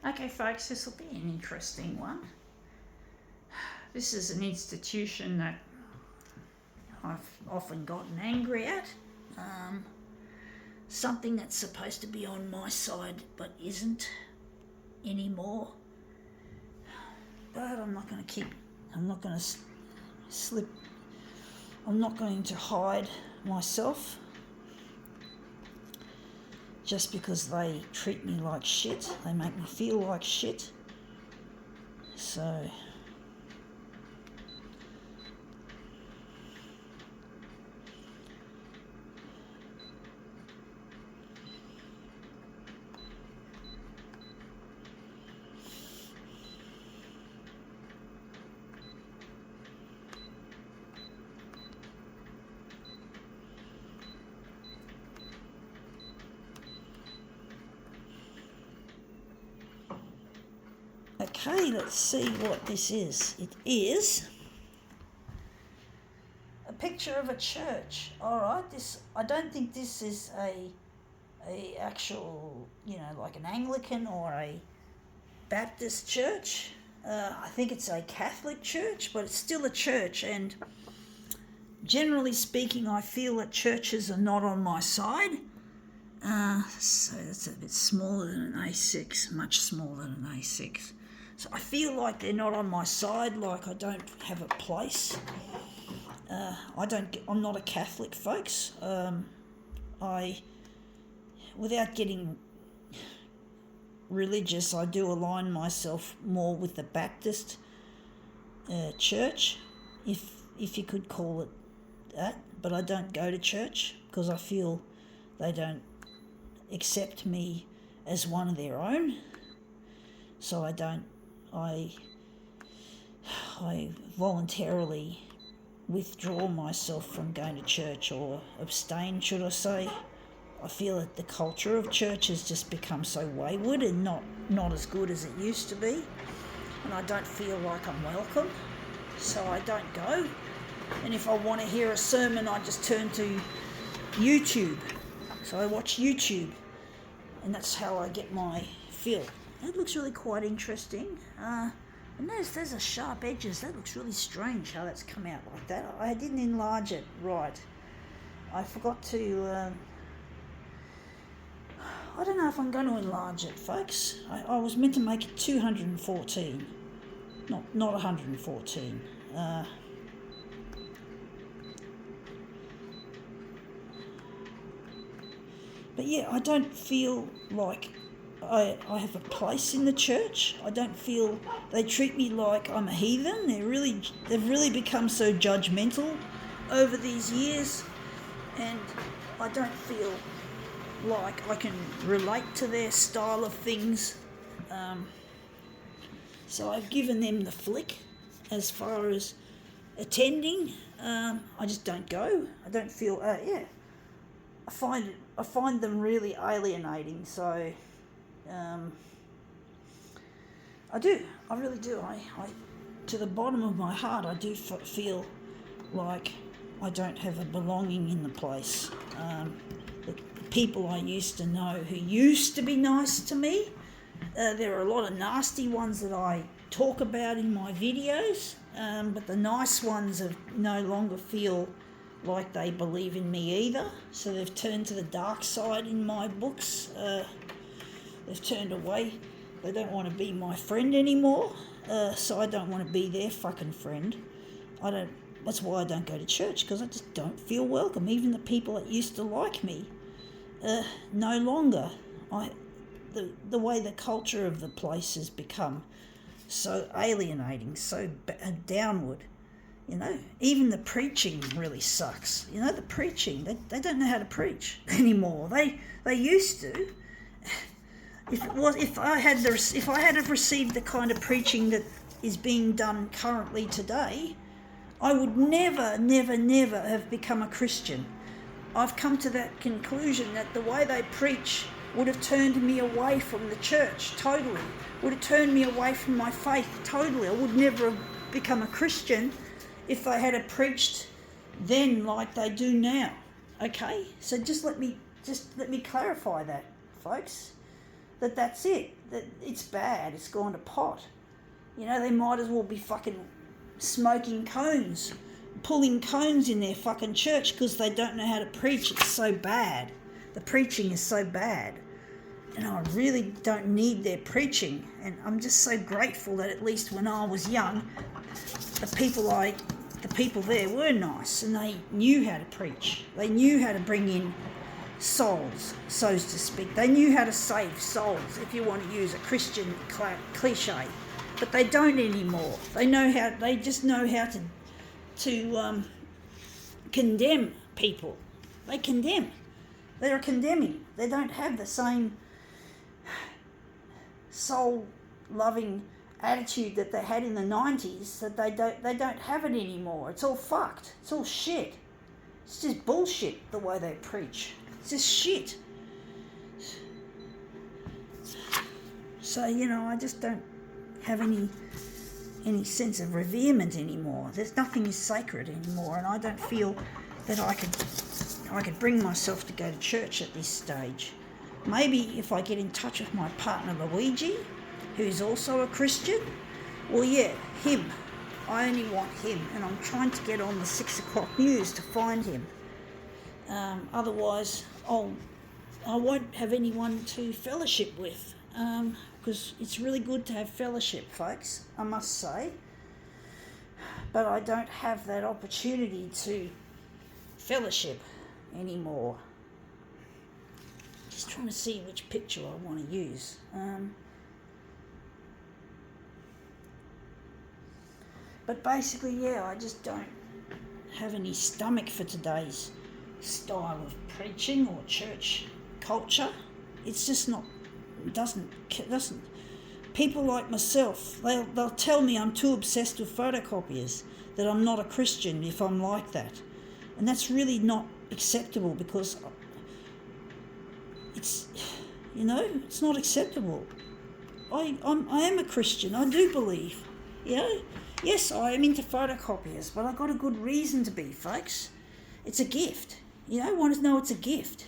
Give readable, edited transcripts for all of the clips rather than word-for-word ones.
Okay, folks, this will be an interesting one. This is an institution that I've often gotten angry at. Something that's supposed to be on my side but isn't anymore. But I'm not going to slip, I'm not going to hide myself just because they treat me like shit. They make me feel like shit. So okay, let's see what this is. It is a picture of a church. All right, I don't think this is a actual, like an Anglican or a Baptist church. I think it's a Catholic church, but it's still a church. And generally speaking, I feel that churches are not on my side. So it's a bit smaller than an A6, much smaller than an A6. So I feel like they're not on my side, like I don't have a place. I'm not a Catholic, folks. Without getting religious, I do align myself more with the Baptist church, if you could call it that. But I don't go to church because I feel they don't accept me as one of their own. So I voluntarily withdraw myself from going to church, or abstain, should I say. I feel that the culture of church has just become so wayward and not as good as it used to be. And I don't feel like I'm welcome, so I don't go. And if I want to hear a sermon, I just turn to YouTube. So I watch YouTube, and that's how I get my feel. That looks really quite interesting. And there's a sharp edges. That looks really strange how that's come out like that. I didn't enlarge it right. I forgot to... I don't know if I'm going to enlarge it, folks. I was meant to make it 214, not 114. But yeah, I don't feel like I have a place in the church. I don't feel they treat me like I'm a heathen. They've really become so judgmental over these years, and I don't feel like I can relate to their style of things. So I've given them the flick as far as attending. I just don't go. I don't feel, I find them really alienating. So I really do. I to the bottom of my heart, I do feel like I don't have a belonging in the place. The people I used to know who used to be nice to me, there are a lot of nasty ones that I talk about in my videos, but the nice ones no longer feel like they believe in me either. So they've turned to the dark side in my books. They've turned away. They don't want to be my friend anymore. So I don't want to be their fucking friend. That's why I don't go to church, because I just don't feel welcome. Even the people that used to like me, no longer. The way the culture of the place has become so alienating, so downward. Even the preaching really sucks. The preaching, they don't know how to preach anymore. They used to. If I had have received the kind of preaching that is being done currently today, I would never have become a Christian. I've come to that conclusion that the way they preach would have turned me away from the church totally, would have turned me away from my faith totally. I would never have become a Christian if they had preached then like they do now. Okay? So just let me clarify that, folks. that's it, that it's bad, it's gone to pot. You know, they might as well be fucking smoking cones, pulling cones in their fucking church because they don't know how to preach. It's so bad. The preaching is so bad. And I really don't need their preaching. And I'm just so grateful that at least when I was young, the people there were nice and they knew how to preach. They knew how to bring in souls, so to speak. They knew how to save souls, if you want to use a Christian cliche. But they don't anymore. They just know how to condemn people. They condemn. They're condemning. They don't have the same soul-loving attitude that they had in the 90s. That they don't have it anymore. It's all fucked. It's all shit. It's just bullshit the way they preach. It's just shit. So, you know, I just don't have any sense of reverement anymore. There's nothing is sacred anymore, and I don't feel that I could bring myself to go to church at this stage. Maybe if I get in touch with my partner Luigi, who's also a Christian, well, yeah, him. I only want him, and I'm trying to get on the 6 o'clock news to find him. Otherwise, I won't have anyone to fellowship with, because it's really good to have fellowship, folks, I must say. But I don't have that opportunity to fellowship anymore. Just trying to see which picture I want to use. But basically, yeah, I just don't have any stomach for today's style of preaching or church culture. It's just not, doesn't. People like myself, they'll tell me I'm too obsessed with photocopiers, that I'm not a Christian if I'm like that. And that's really not acceptable, because it's not acceptable. I am a Christian. I do believe, yes, I am into photocopiers, but I've got a good reason to be, folks. It's a gift. I want to know it's a gift,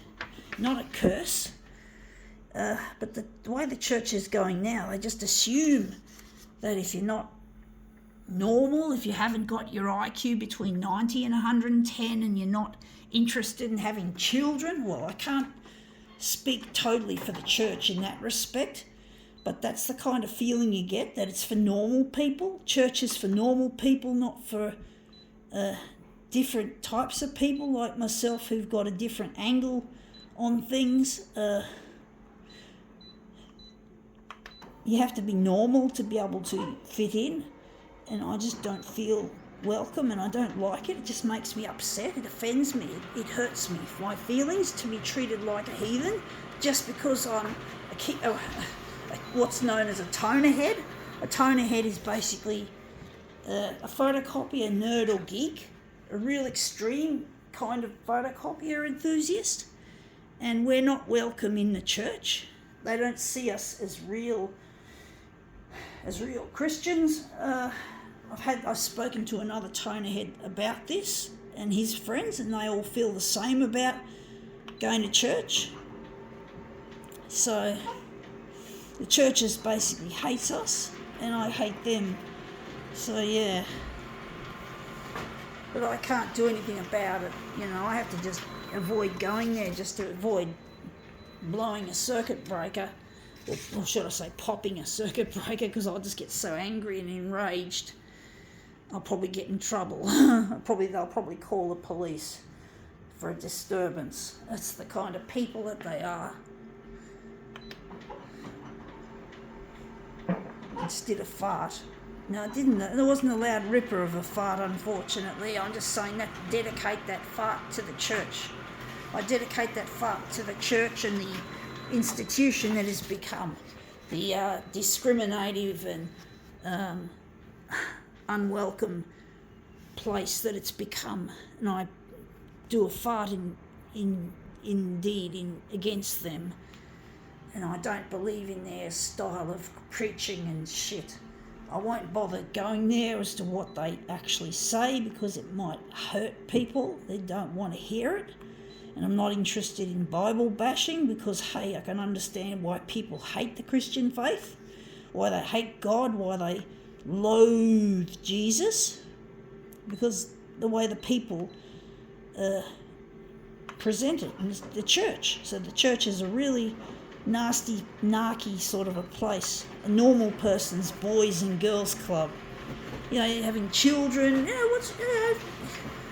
not a curse. But the way the church is going now, they just assume that if you're not normal, if you haven't got your IQ between 90 and 110 and you're not interested in having children, well, I can't speak totally for the church in that respect, but that's the kind of feeling you get, that it's for normal people. Church is for normal people, not for different types of people like myself who've got a different angle on things. You have to be normal to be able to fit in, and I just don't feel welcome, and I don't like it. It just makes me upset. It offends me. It hurts me, my feelings, to be treated like a heathen just because I'm what's known as a toner head. A toner head is basically a photocopier nerd or geek, a real extreme kind of photocopier enthusiast, and we're not welcome in the church. They don't see us as real Christians. I've spoken to another tonerhead about this and his friends, and they all feel the same about going to church. So the church just basically hates us, and I hate them. So yeah, but I can't do anything about it. I have to just avoid going there, just to avoid blowing a circuit breaker, or should I say popping a circuit breaker, because I'll just get so angry and enraged. I'll probably get in trouble. They'll probably call the police for a disturbance. That's the kind of people that they are. I just did a fart. No, I didn't. There wasn't a loud ripper of a fart, unfortunately. I'm just saying that, dedicate that fart to the church. I dedicate that fart to the church and the institution that has become the discriminative and unwelcome place that it's become. And I do a fart indeed against them. And I don't believe in their style of preaching and shit. I won't bother going there as to what they actually say, because it might hurt people. They don't want to hear it. And I'm not interested in Bible bashing because, hey, I can understand why people hate the Christian faith, why they hate God, why they loathe Jesus, because the way the people present it in the church. So the church is a really nasty, narky sort of a place, a normal person's boys and girls club. Having children,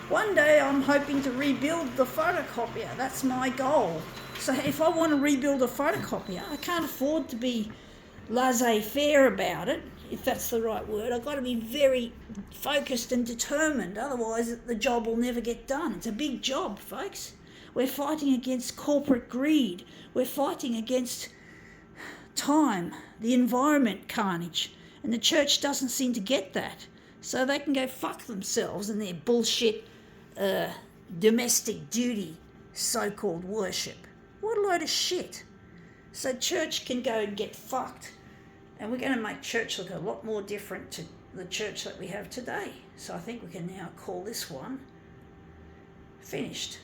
one day I'm hoping to rebuild the photocopier. That's my goal. So if I want to rebuild a photocopier, I can't afford to be laissez-faire about it, if that's the right word. I've got to be very focused and determined, otherwise the job will never get done. It's a big job, folks. We're fighting against corporate greed. We're fighting against time, the environment carnage, and the church doesn't seem to get that. So they can go fuck themselves and their bullshit domestic duty so-called worship. What a load of shit. So church can go and get fucked. And we're going to make church look a lot more different to the church that we have today. So I think we can now call this one finished.